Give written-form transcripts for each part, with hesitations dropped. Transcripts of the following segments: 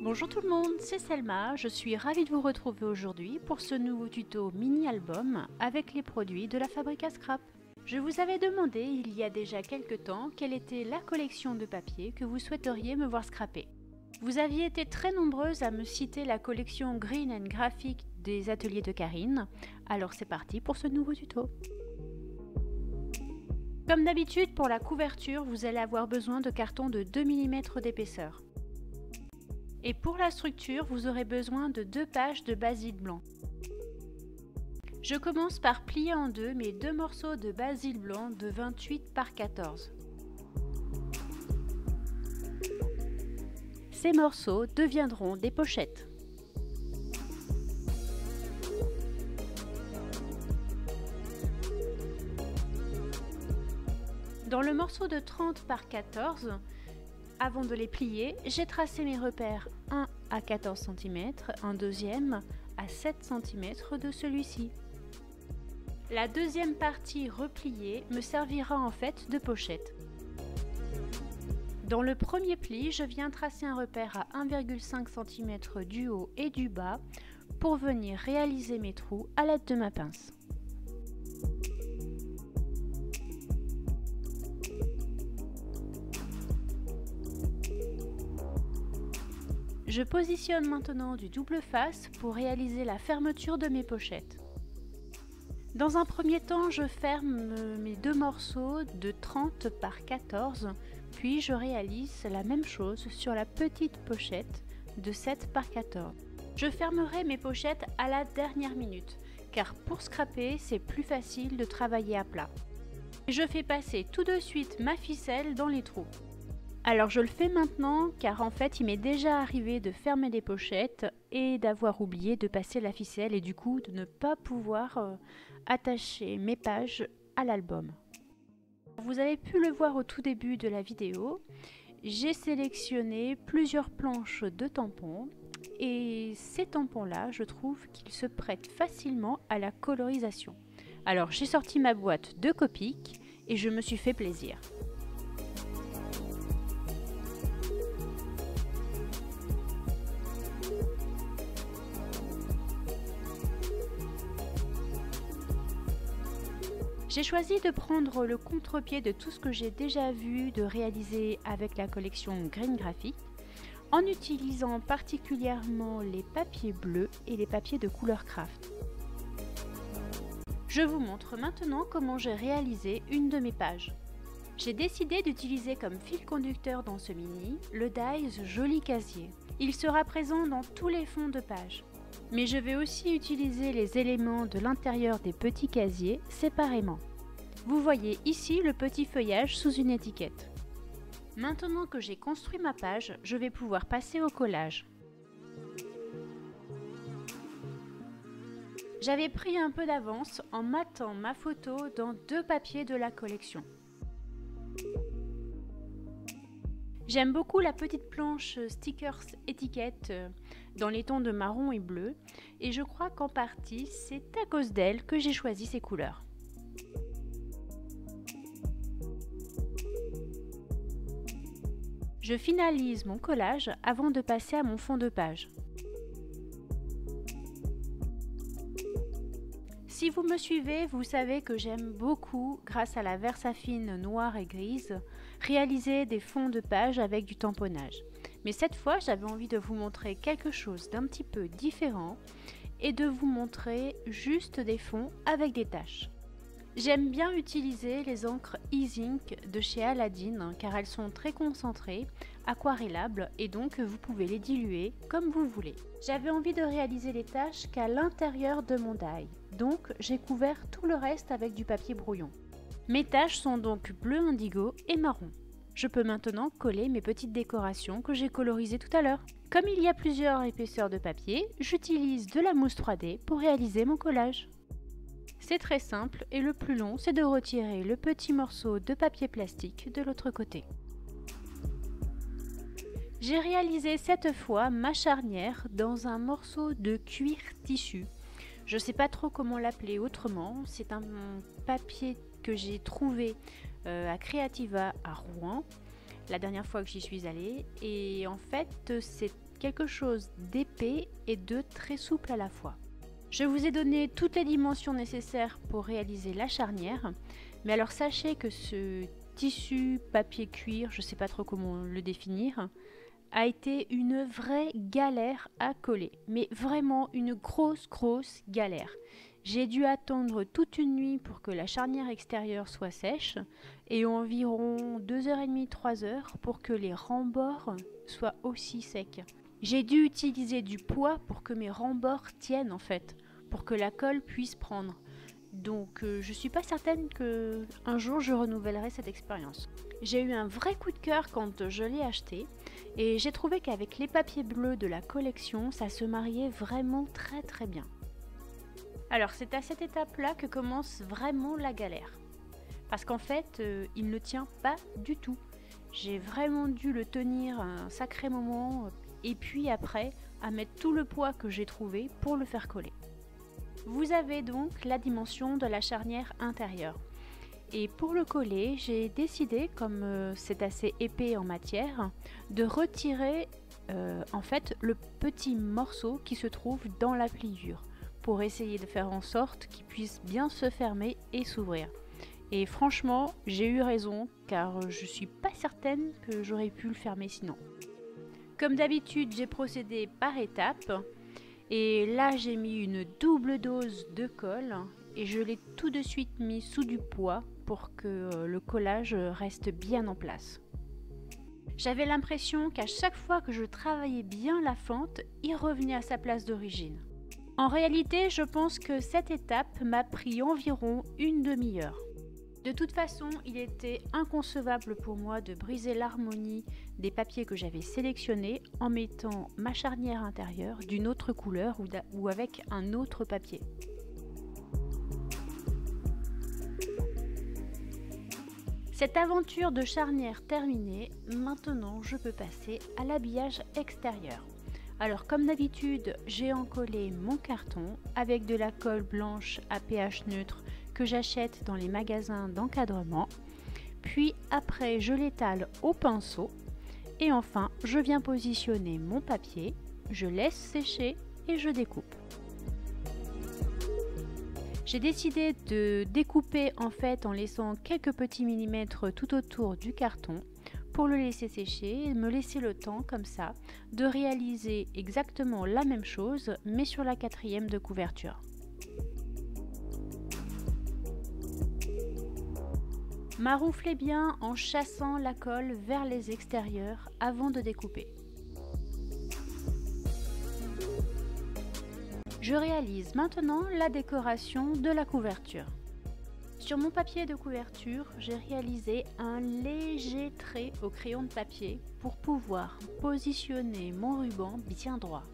Bonjour tout le monde, c'est Selma, je suis ravie de vous retrouver aujourd'hui pour ce nouveau tuto mini-album avec les produits de la fabrique à scrap. Je vous avais demandé il y a déjà quelques temps quelle était la collection de papier que vous souhaiteriez me voir scraper. Vous aviez été très nombreuses à me citer la collection Green and Graphic des ateliers de Karine, alors c'est parti pour ce nouveau tuto. Comme d'habitude pour la couverture, vous allez avoir besoin de carton de 2 mm d'épaisseur. Et pour la structure, vous aurez besoin de 2 pages de basil blanc. Je commence par plier en deux mes 2 morceaux de basil blanc de 28 par 14. Ces morceaux deviendront des pochettes. Dans le morceau de 30 par 14, avant de les plier, j'ai tracé mes repères, un à 14 cm, un deuxième à 7 cm de celui-ci. La deuxième partie repliée me servira en fait de pochette. Dans le premier pli, je viens tracer un repère à 1,5 cm du haut et du bas pour venir réaliser mes trous à l'aide de ma pince. Je positionne maintenant du double face pour réaliser la fermeture de mes pochettes. Dans un premier temps, je ferme mes 2 morceaux de 30 par 14, puis je réalise la même chose sur la petite pochette de 7 par 14. Je fermerai mes pochettes à la dernière minute, car pour scraper, c'est plus facile de travailler à plat. Je fais passer tout de suite ma ficelle dans les trous. Alors je le fais maintenant car en fait il m'est déjà arrivé de fermer les pochettes et d'avoir oublié de passer la ficelle et du coup de ne pas pouvoir attacher mes pages à l'album. Vous avez pu le voir au tout début de la vidéo, j'ai sélectionné plusieurs planches de tampons et ces tampons là je trouve qu'ils se prêtent facilement à la colorisation. Alors j'ai sorti ma boîte de Copic et je me suis fait plaisir. J'ai choisi de prendre le contre-pied de tout ce que j'ai déjà vu de réaliser avec la collection Green Graphic en utilisant particulièrement les papiers bleus et les papiers de couleur craft. Je vous montre maintenant comment j'ai réalisé une de mes pages. J'ai décidé d'utiliser comme fil conducteur dans ce mini le Dies Joli Casier. Il sera présent dans tous les fonds de page. Mais je vais aussi utiliser les éléments de l'intérieur des petits casiers séparément. Vous voyez ici le petit feuillage sous une étiquette. Maintenant que j'ai construit ma page, je vais pouvoir passer au collage. J'avais pris un peu d'avance en matant ma photo dans 2 papiers de la collection. J'aime beaucoup la petite planche stickers étiquette dans les tons de marron et bleu et je crois qu'en partie c'est à cause d'elle que j'ai choisi ces couleurs. Je finalise mon collage avant de passer à mon fond de page. Si vous me suivez, vous savez que j'aime beaucoup, grâce à la Versafine noire et grise, réaliser des fonds de page avec du tamponnage. Mais cette fois, j'avais envie de vous montrer quelque chose d'un petit peu différent et de vous montrer juste des fonds avec des taches. J'aime bien utiliser les encres E-Ink de chez Aladdin car elles sont très concentrées, aquarellables et donc vous pouvez les diluer comme vous voulez. J'avais envie de réaliser les taches qu'à l'intérieur de mon die, donc j'ai couvert tout le reste avec du papier brouillon. Mes taches sont donc bleu indigo et marron. Je peux maintenant coller mes petites décorations que j'ai colorisées tout à l'heure. Comme il y a plusieurs épaisseurs de papier, j'utilise de la mousse 3D pour réaliser mon collage. C'est très simple et le plus long, c'est de retirer le petit morceau de papier plastique de l'autre côté. J'ai réalisé cette fois ma charnière dans un morceau de cuir tissu. Je ne sais pas trop comment l'appeler autrement, c'est un papier que j'ai trouvé à Creativa à Rouen la dernière fois que j'y suis allée et en fait c'est quelque chose d'épais et de très souple à la fois. Je vous ai donné toutes les dimensions nécessaires pour réaliser la charnière, mais alors sachez que ce tissu papier cuir, je ne sais pas trop comment le définir, a été une vraie galère à coller, mais vraiment une grosse galère. J'ai dû attendre toute une nuit pour que la charnière extérieure soit sèche et environ 2h30, 3h pour que les rembords soient aussi secs. J'ai dû utiliser du poids pour que mes rembords tiennent en fait, pour que la colle puisse prendre. Donc je suis pas certaine que un jour je renouvellerai cette expérience. J'ai eu un vrai coup de cœur quand je l'ai acheté et j'ai trouvé qu'avec les papiers bleus de la collection, ça se mariait vraiment très bien. Alors c'est à cette étape-là que commence vraiment la galère. Parce qu'en fait, il ne tient pas du tout. J'ai vraiment dû le tenir un sacré moment et puis après à mettre tout le poids que j'ai trouvé pour le faire coller. Vous avez donc la dimension de la charnière intérieure. Et pour le coller, j'ai décidé, comme c'est assez épais en matière, de retirer en fait le petit morceau qui se trouve dans la pliure pour essayer de faire en sorte qu'il puisse bien se fermer et s'ouvrir. Et franchement, j'ai eu raison car je suis pas certaine que j'aurais pu le fermer sinon. Comme d'habitude, j'ai procédé par étapes. Et là, j'ai mis une double dose de colle et je l'ai tout de suite mis sous du poids pour que le collage reste bien en place. J'avais l'impression qu'à chaque fois que je travaillais bien la fente, il revenait à sa place d'origine. En réalité, je pense que cette étape m'a pris environ une demi-heure. De toute façon, il était inconcevable pour moi de briser l'harmonie des papiers que j'avais sélectionnés en mettant ma charnière intérieure d'une autre couleur ou avec un autre papier. Cette aventure de charnière terminée, maintenant je peux passer à l'habillage extérieur. Alors comme d'habitude, j'ai encollé mon carton avec de la colle blanche à pH neutre que j'achète dans les magasins d'encadrement. Puis après, je l'étale au pinceau. Et enfin, je viens positionner mon papier, je laisse sécher et je découpe. J'ai décidé de découper en fait en laissant quelques petits millimètres tout autour du carton pour le laisser sécher et me laisser le temps comme ça de réaliser exactement la même chose mais sur la 4e de couverture. Marouflez bien en chassant la colle vers les extérieurs avant de découper. Je réalise maintenant la décoration de la couverture. Sur mon papier de couverture, j'ai réalisé un léger trait au crayon de papier pour pouvoir positionner mon ruban bien droit.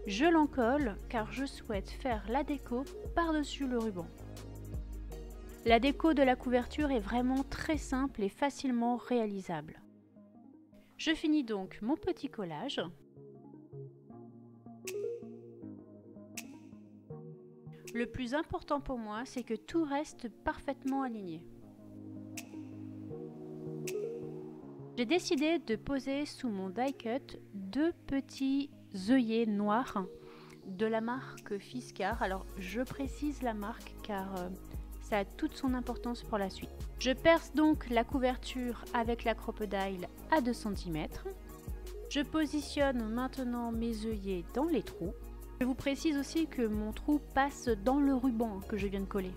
Je l'encolle car je souhaite faire la déco par-dessus le ruban. La déco de la couverture est vraiment très simple et facilement réalisable. Je finis donc mon petit collage. Le plus important pour moi, c'est que tout reste parfaitement aligné. J'ai décidé de poser sous mon die cut 2 petits œillets noirs de la marque Fiskars. Alors je précise la marque car ça a toute son importance pour la suite. Je perce donc la couverture avec la crocodile à 2 cm. Je positionne maintenant mes œillets dans les trous. Je vous précise aussi que mon trou passe dans le ruban que je viens de coller.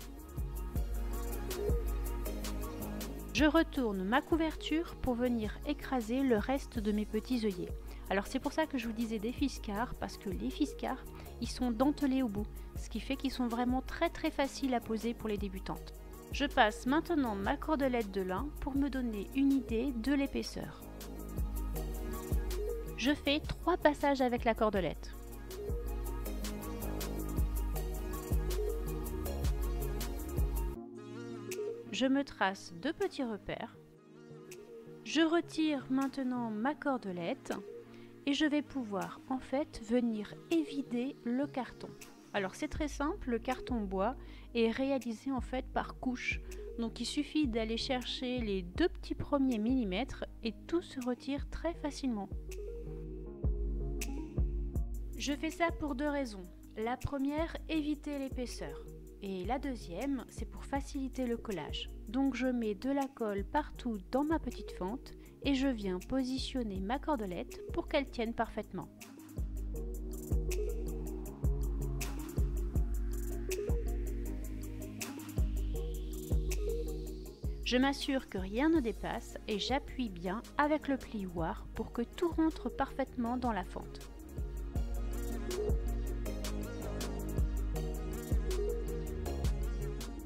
Je retourne ma couverture pour venir écraser le reste de mes petits œillets. Alors c'est pour ça que je vous disais des Fiskars, parce que les Fiskars, ils sont dentelés au bout, ce qui fait qu'ils sont vraiment très faciles à poser pour les débutantes. Je passe maintenant ma cordelette de lin pour me donner une idée de l'épaisseur. Je fais 3 passages avec la cordelette. Je me trace 2 petits repères. Je retire maintenant ma cordelette et je vais pouvoir en fait venir évider le carton. Alors c'est très simple, le carton bois est réalisé en fait par couche. Donc il suffit d'aller chercher les 2 petits premiers millimètres et tout se retire très facilement. Je fais ça pour deux raisons. La première, éviter l'épaisseur. Et la deuxième, c'est pour faciliter le collage. Donc je mets de la colle partout dans ma petite fente et je viens positionner ma cordelette pour qu'elle tienne parfaitement. Je m'assure que rien ne dépasse et j'appuie bien avec le plioir pour que tout rentre parfaitement dans la fente.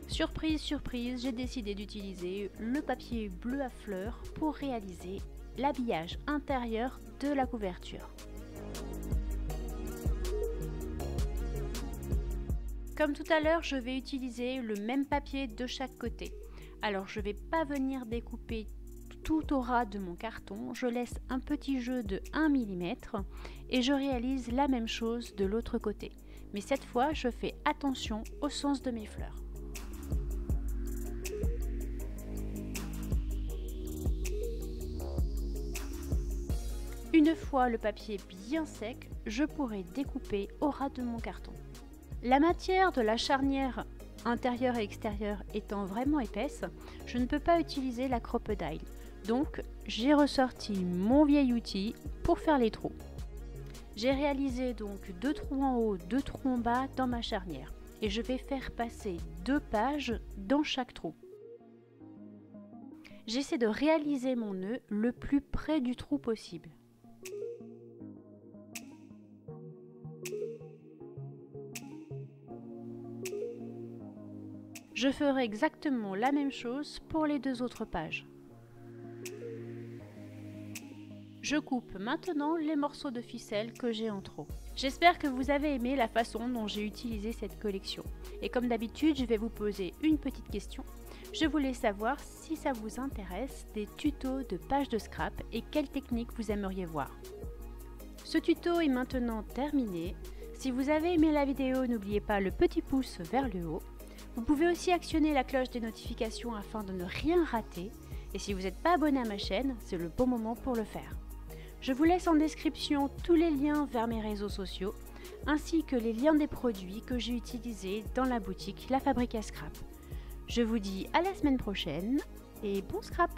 Surprise, surprise, j'ai décidé d'utiliser le papier bleu à fleurs pour réaliser l'habillage intérieur de la couverture. Comme tout à l'heure, je vais utiliser le même papier de chaque côté. Alors je ne vais pas venir découper tout au ras de mon carton, je laisse un petit jeu de 1 mm et je réalise la même chose de l'autre côté. Mais cette fois, je fais attention au sens de mes fleurs. Une fois le papier bien sec, je pourrai découper au ras de mon carton. La matière de la charnière intérieure et extérieure étant vraiment épaisse, je ne peux pas utiliser la crocodile. Donc, j'ai ressorti mon vieil outil pour faire les trous. J'ai réalisé donc 2 trous en haut, 2 trous en bas dans ma charnière. Et je vais faire passer 2 pages dans chaque trou. J'essaie de réaliser mon nœud le plus près du trou possible. Je ferai exactement la même chose pour les 2 autres pages. Je coupe maintenant les morceaux de ficelle que j'ai en trop. J'espère que vous avez aimé la façon dont j'ai utilisé cette collection. Et comme d'habitude, je vais vous poser une petite question. Je voulais savoir si ça vous intéresse des tutos de pages de scrap et quelles techniques vous aimeriez voir. Ce tuto est maintenant terminé. Si vous avez aimé la vidéo, n'oubliez pas le petit pouce vers le haut. Vous pouvez aussi actionner la cloche des notifications afin de ne rien rater. Et si vous n'êtes pas abonné à ma chaîne, c'est le bon moment pour le faire. Je vous laisse en description tous les liens vers mes réseaux sociaux, ainsi que les liens des produits que j'ai utilisés dans la boutique La Fabrique à Scrap. Je vous dis à la semaine prochaine et bon scrap!